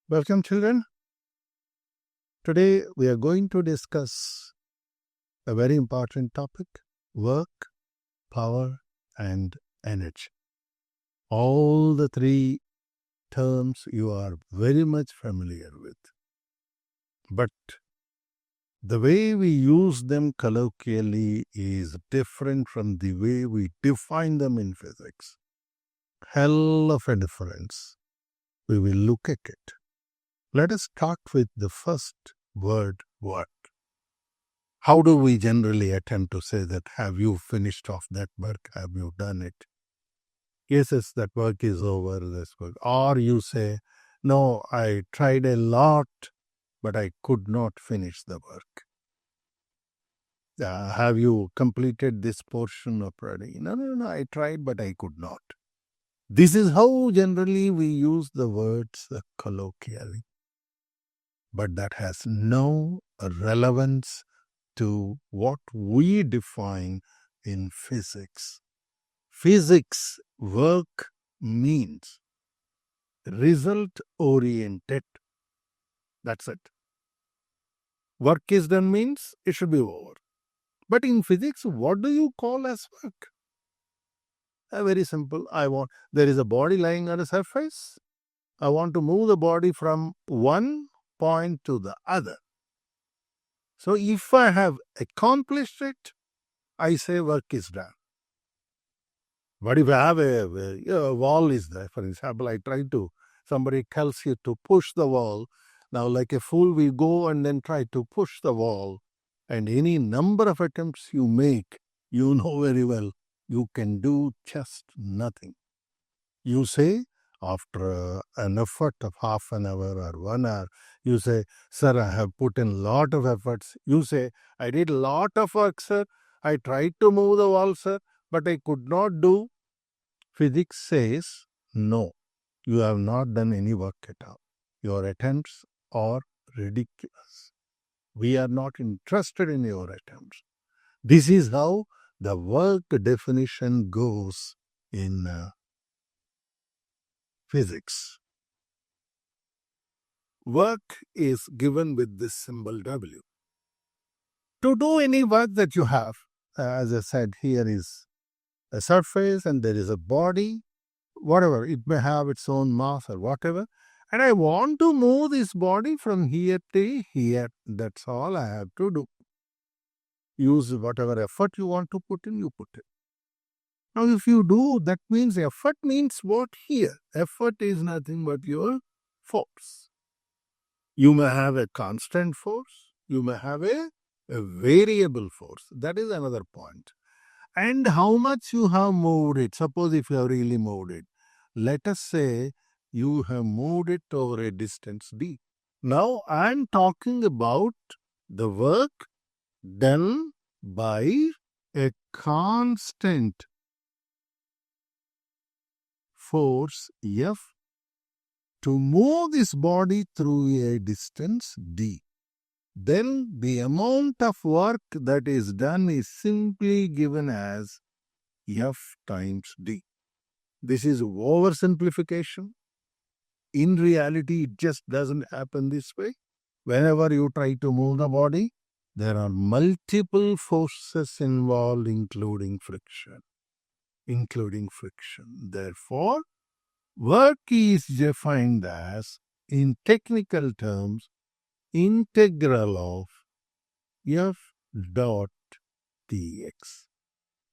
Welcome, children. Today we are going to discuss a very important topic: work, power, and energy. All the three terms you are very much familiar with. But the way we use them colloquially is different from the way we define them in physics. Hell of a difference. We will look at it. Let us start with the first word, work. How do we generally attempt to say that, have you finished off that work? Have you done it? Yes, that work is over, this work. Or you say, no, I tried a lot, but I could not finish the work. Have you completed this portion of already? No, I tried, but I could not. This is how generally we use the words colloquially. But that has no relevance to what we define in physics. Physics, work means result oriented. That's it. Work is done means it should be over. But in physics, what do you call as work? Very simple. There is a body lying on a surface. I want to move the body from one point to the other. So if I have accomplished it, I say work is done. But if I have a wall is there, for example, somebody tells you to push the wall. Now, like a fool, we go and then try to push the wall. And any number of attempts you make, you know very well, you can do just nothing. You say, after an effort of half an hour or 1 hour, you say, sir, I have put in a lot of efforts. You say, I did a lot of work, sir. I tried to move the wall, sir, but I could not do. Physics says, no, you have not done any work at all. Your attempts are ridiculous. We are not interested in your attempts. This is how the work definition goes in physics. Work is given with this symbol W. To do any work that you have, as I said, here is a surface and there is a body, whatever, it may have its own mass or whatever, and I want to move this body from here to here. That's all I have to do. Use whatever effort you want to put in, you put it. Now, if you do, that means effort means what here? Effort is nothing but your force. You may have a constant force, you may have a variable force. That is another point. And how much you have moved it. Suppose if you have really moved it, let us say you have moved it over a distance d. Now I am talking about the work done by a constant force F to move this body through a distance d. Then the amount of work that is done is simply given as F times d. This is oversimplification. In reality, it just doesn't happen this way. Whenever you try to move the body, there are multiple forces involved, including friction. Therefore, work is defined as, in technical terms, integral of F dot dx.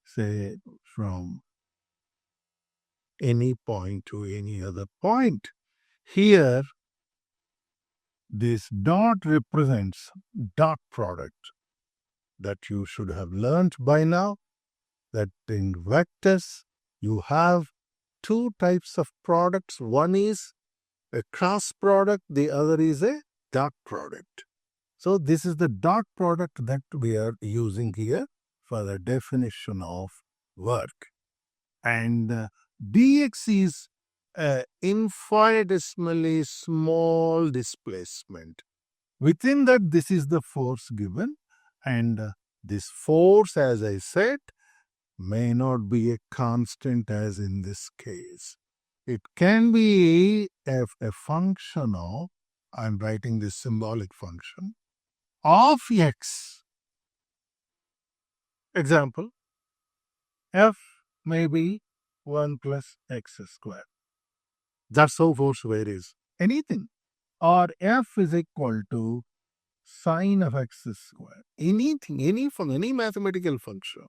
Say from any point to any other point. Here, this dot represents dot product that you should have learnt by now, that in vectors you have two types of products. One is a cross product, the other is a dot product. So this is the dot product that we are using here for the definition of work. And dx is infinitesimally small displacement. Within that, this is the force given, and this force, as I said, may not be a constant as in this case. It can be a function of I'm writing this symbolic function of x. Example, f may be 1 plus x square. That's how force varies. Anything. Or f is equal to sine of x square. Anything, any mathematical function.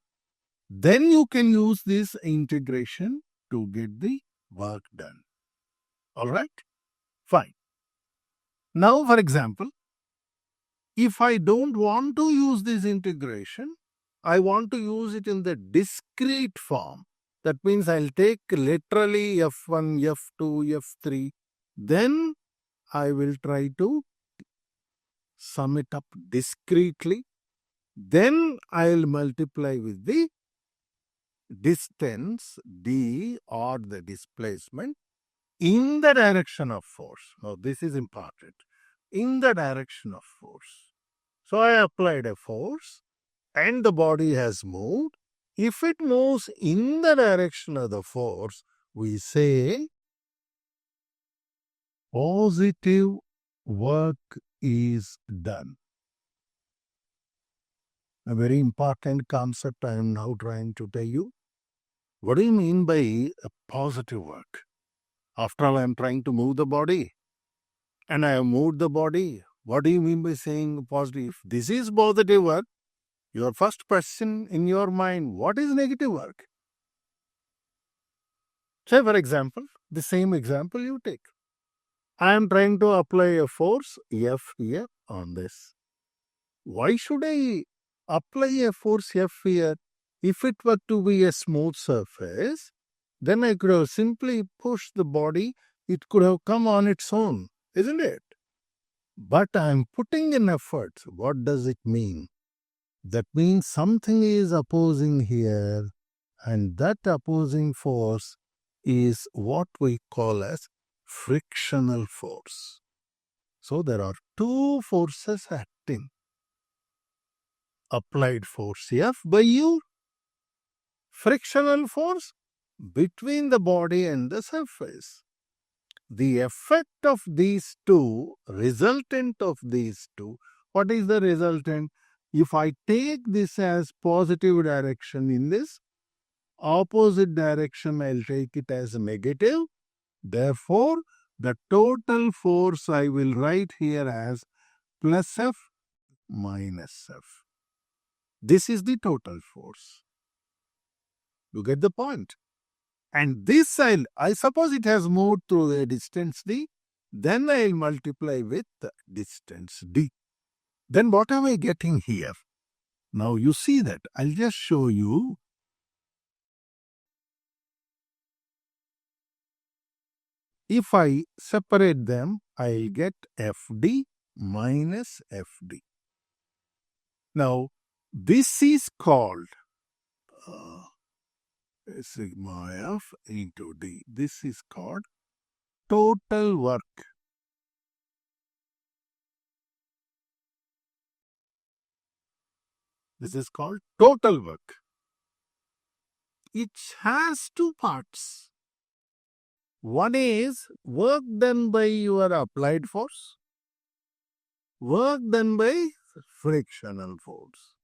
Then you can use this integration to get the work done. All right? Fine. Now, for example, if I don't want to use this integration, I want to use it in the discrete form. That means I'll take literally f1, f2, f3. Then I will try to sum it up discretely. Then I'll multiply with the distance d or the displacement in the direction of force. Now, this is important. In the direction of force. So, I applied a force and the body has moved. If it moves in the direction of the force, we say positive work is done. A very important concept I am now trying to tell you. What do you mean by a positive work? After all, I am trying to move the body and I have moved the body. What do you mean by saying positive? If this is positive work, your first question in your mind, what is negative work? Say, for example, the same example you take. I am trying to apply a force F here on this. Why should I apply a force F here? If it were to be a smooth surface, then I could have simply pushed the body. It could have come on its own, isn't it? But I am putting in effort. What does it mean? That means something is opposing here, and that opposing force is what we call as frictional force. So there are two forces acting. Applied force F by you, frictional force between the body and the surface. The effect of these two, resultant of these two, what is the resultant? If I take this as positive direction in this, opposite direction I'll take it as negative. Therefore, the total force I will write here as plus F minus F. This is the total force. You get the point? And this I suppose it has moved through the distance d, then I'll multiply with the distance d. Then what am I getting here? Now you see that. I'll just show you. If I separate them, I'll get Fd minus Fd. Now, this is called sigma F into d. This is called total work. This is called total work. It has two parts. One is work done by your applied force, work done by frictional force.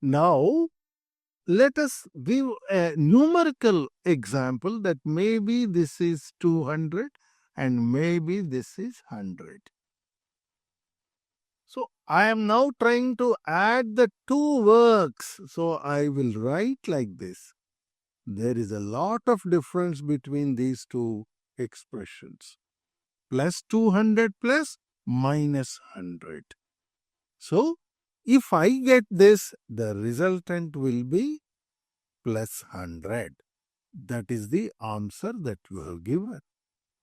Now, let us give a numerical example that maybe this is 200 and maybe this is 100. So, I am now trying to add the two works. So, I will write like this. There is a lot of difference between these two expressions. Plus 200 plus minus 100. So, if I get this, the resultant will be plus 100. That is the answer that you have given.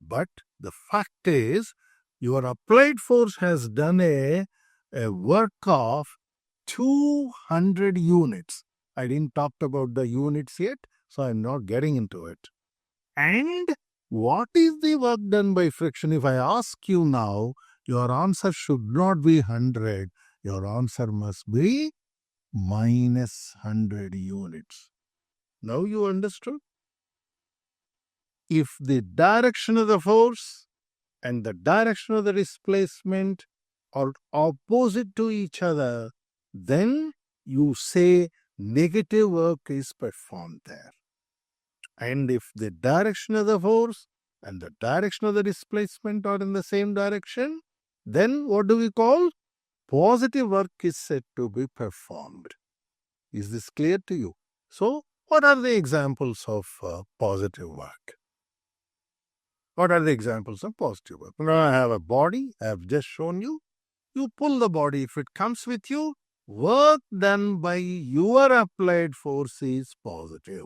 But the fact is, your applied force has done a work of 200 units. I didn't talk about the units yet, so I'm not getting into it. And what is the work done by friction? If I ask you now, your answer should not be 100. Your answer must be minus 100 units. Now you understood? If the direction of the force and the direction of the displacement are opposite to each other, then you say negative work is performed there. And if the direction of the force and the direction of the displacement are in the same direction, then what do we call? Positive work is said to be performed. Is this clear to you? So, what are the examples of positive work? What are the examples of positive work? Now I have a body, I have just shown you. You pull the body, if it comes with you, work done by your applied force is positive.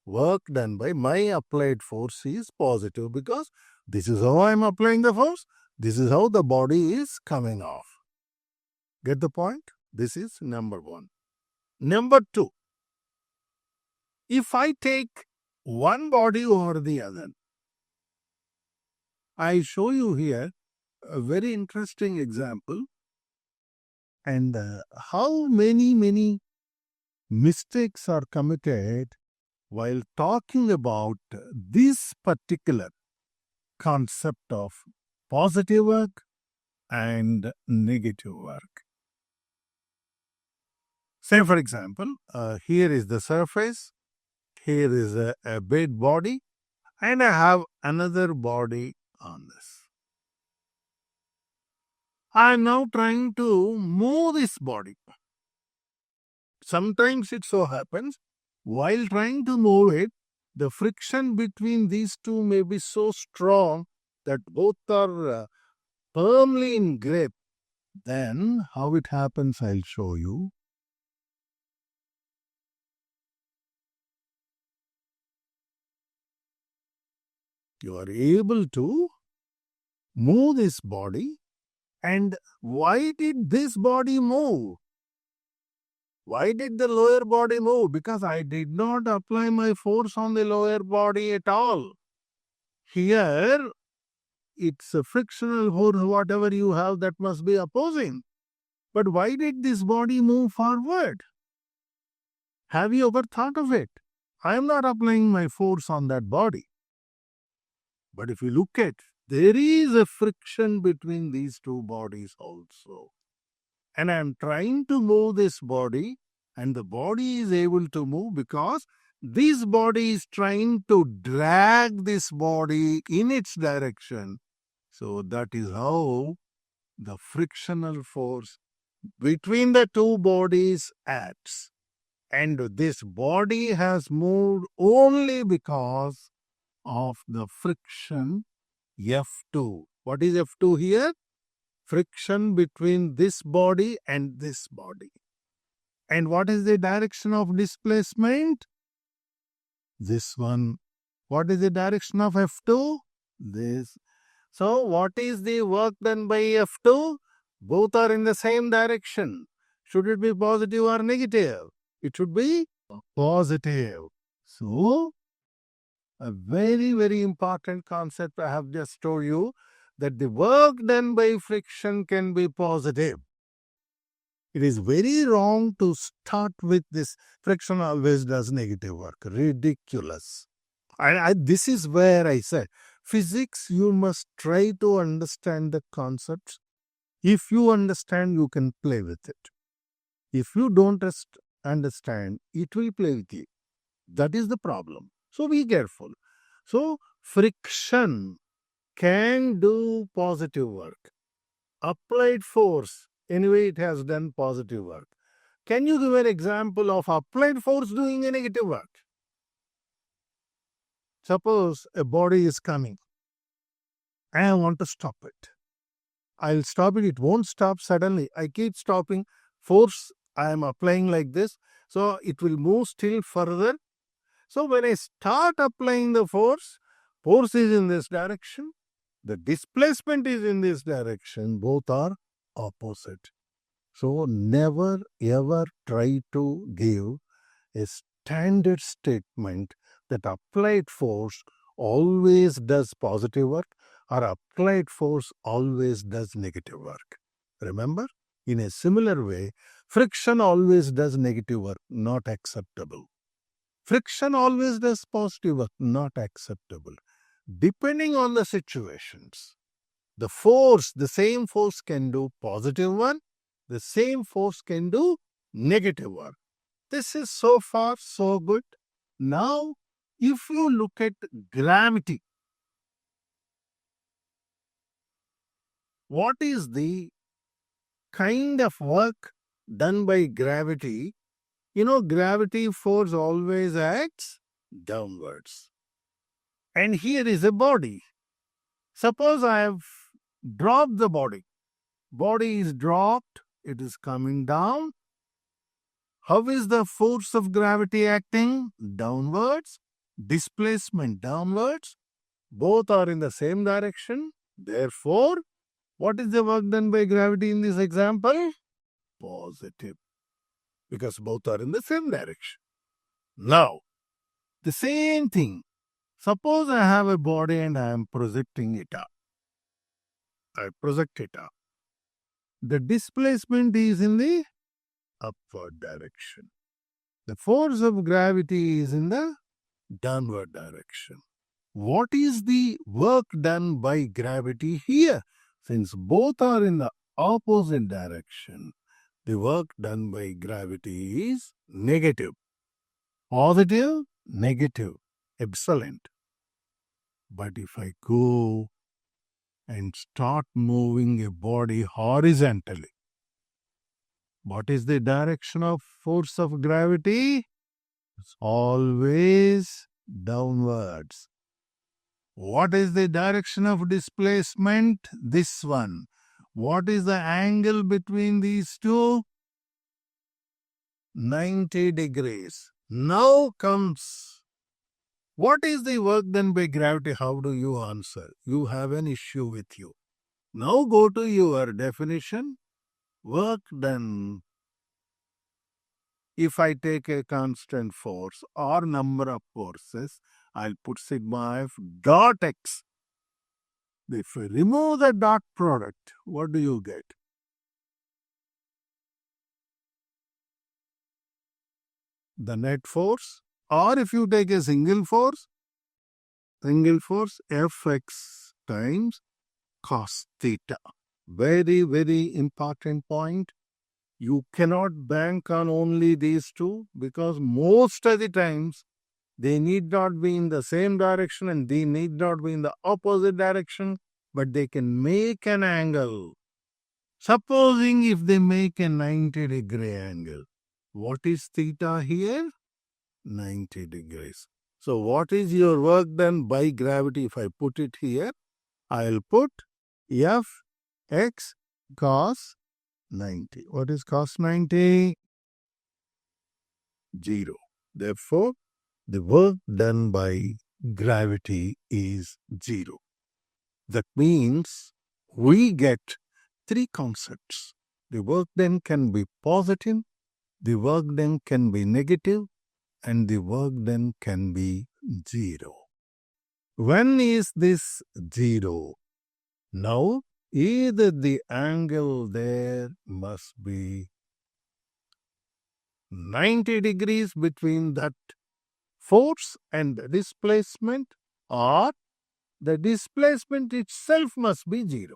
Work done by my applied force is positive because this is how I am applying the force, this is how the body is coming off. Get the point? This is number one. Number two, if I take one body over the other, I show you here a very interesting example, and how many mistakes are committed while talking about this particular concept of positive work and negative work. Say, for example, here is the surface, here is a bed body, and I have another body on this. I am now trying to move this body. Sometimes it so happens, while trying to move it, the friction between these two may be so strong that both are firmly in grip. Then how it happens, I'll show you. You are able to move this body. And why did this body move? Why did the lower body move? Because I did not apply my force on the lower body at all. Here, it's a frictional force, whatever you have, that must be opposing. But why did this body move forward? Have you ever thought of it? I am not applying my force on that body. But if you look at, there is a friction between these two bodies also. And I am trying to move this body, and the body is able to move because this body is trying to drag this body in its direction. So that is how the frictional force between the two bodies acts. And this body has moved only because of the friction F2. What is F2 here? Friction between this body and this body. And what is the direction of displacement? This one. What is the direction of F2? This. So what is the work done by F2? Both are in the same direction. Should it be positive or negative? It should be positive. So, a very important concept I have just told you, that the work done by friction can be positive. It is very wrong to start with this friction always does negative work. Ridiculous. This is where I said, physics, you must try to understand the concepts. If you understand, you can play with it. If you don't understand, it will play with you. That is the problem. So be careful. So friction can do positive work. Applied force, anyway, it has done positive work. Can you give an example of applied force doing a negative work? Suppose a body is coming. I want to stop it. I'll stop it. It won't stop suddenly. I keep stopping. Force I am applying like this. So it will move still further. So when I start applying the force is in this direction. The displacement is in this direction. Both are opposite. So never ever try to give a standard statement that applied force always does positive work or applied force always does negative work. Remember, in a similar way, friction always does negative work, not acceptable. Friction always does positive work, not acceptable. Depending on the situations, the same force can do positive one, the same force can do negative one. This is so far so good. Now, if you look at gravity, what is the kind of work done by gravity? Gravity force always acts downwards. And here is a body. Suppose I have dropped the body. Body is dropped, it is coming down. How is the force of gravity acting? Downwards. Displacement downwards. Both are in the same direction. Therefore, what is the work done by gravity in this example? Positive. Because both are in the same direction. Now, the same thing. Suppose I have a body and I am projecting it up. I project it up. The displacement is in the upward direction. The force of gravity is in the downward direction. What is the work done by gravity here? Since both are in the opposite direction, the work done by gravity is negative. Positive, negative. Excellent. But if I go and start moving a body horizontally, what is the direction of force of gravity? It's always downwards. What is the direction of displacement? This one. What is the angle between these two? 90 degrees. Now comes, what is the work done by gravity? How do you answer? You have an issue with you. Now go to your definition. Work done. If I take a constant force or number of forces, I'll put sigma f dot x. If I remove the dot product, what do you get? The net force. Or if you take a single force, fx times cos theta. Very, very important point. You cannot bank on only these two because most of the times they need not be in the same direction and they need not be in the opposite direction, but they can make an angle. Supposing if they make a 90-degree angle, what is theta here? 90 degrees. So what is your work done by gravity? If I put it here, I'll put f x cos 90. What is cos 90? 0. Therefore, the work done by gravity is 0. That means we get three concepts. The work done can be positive, the work done can be negative, and the work done can be 0. When is this 0? Now, either the angle there must be 90 degrees between that force and the displacement, or the displacement itself must be 0.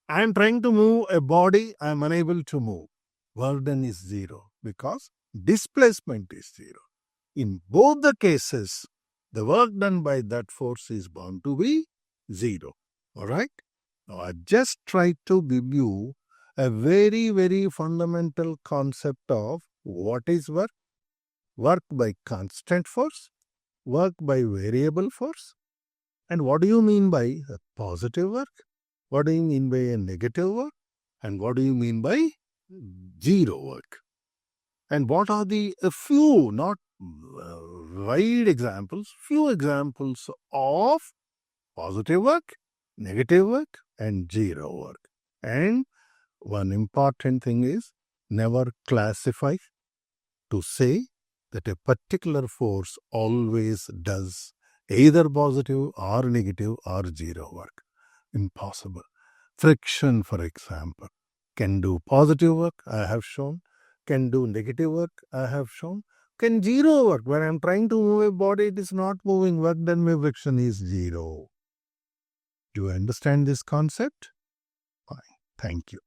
I am trying to move a body, I am unable to move. Work done is 0 because displacement is 0. In both the cases, the work done by that force is bound to be 0. Alright? Now I just tried to give you a very, very fundamental concept of what is work. Work by constant force, work by variable force. And what do you mean by a positive work? What do you mean by a negative work? And what do you mean by 0 work? And what are the few, not wide examples, few examples of positive work, negative work, and 0 work? And one important thing is never classify to say that a particular force always does either positive or negative or 0 work. Impossible. Friction, for example, can do positive work, I have shown, can do negative work, I have shown, can zero work. When I'm trying to move a body, it is not moving work, then my friction is zero. Do you understand this concept? Fine. Thank you.